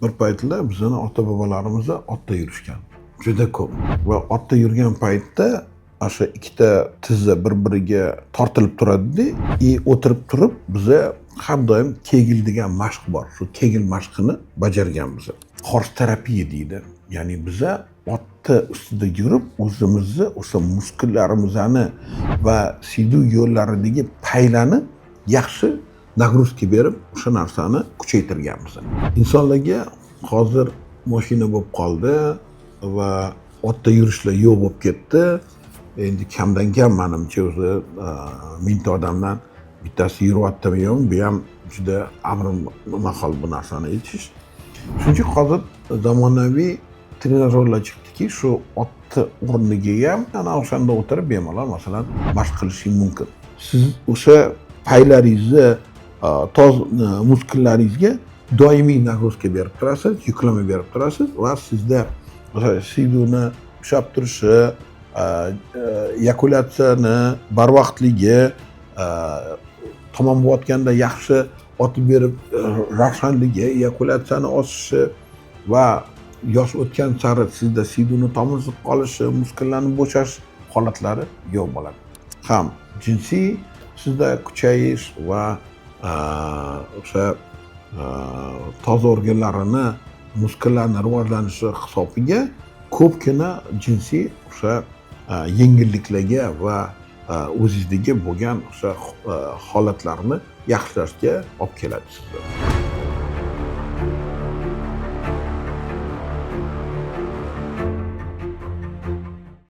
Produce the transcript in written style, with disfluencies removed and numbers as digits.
Bir paytlar bizning ota-bobolarimiz otda yurishgan. Juda ko'p. Va otda yurgan paytda o'sha ikkita tizza bir-biriga tortilib turadi-da, o'tirib turib biza har doim kegel degan mashq bor. Shu kegel mashqini bajarganmiz. Horse terapiya deydi. Ya'ni biza otda ustida yurib o'zimizni o'sha muskullarimizni va siyduv yo'llaridagi paylani yaxshi nagruzka berib o'sha narsani kuchaytirganmiz. Insonlarga hozir mashina bo'lib qoldi va otda yurishlar yo'q bo'lib ketdi. Endi kamdan kam menimcha o'zi mingta odamdan bittasi yuryaptimi yo'qmi, bu ham juda amri mahol bu narsani aytish. Chunki hozir zamonaviy trenajyorlar chiqdiki, shu otni o'rniga ham ana o'shanda o'tirib bemalol masalan mashq qilishingiz mumkin. Siz o'sha paylaringizni muskullaringizga doimiy nagruzka berib turasiz, yuklama berib turasiz va sizda o'sha siyduvni ushlab turishi, eyakulyatsiyani barvaqtligi, tamom bo'layotganda yaxshi otib berib ravshanligi, eyakulyatsiyani oshishi va yosh o'tgan sari sizda siyduvni tomizib qolishi, muskullarning bo'shash holatlari yo'q bo'ladi. Ham jinsiy sizda kuchayish va o'sha toza organlarini, muskullarning rivojlanishi hisobiga ko'pgina jinsiy o'sha yengilliklarga va o'zingizdagi bo'lgan o'sha holatlarni yaxshilashga olib keladi sizni.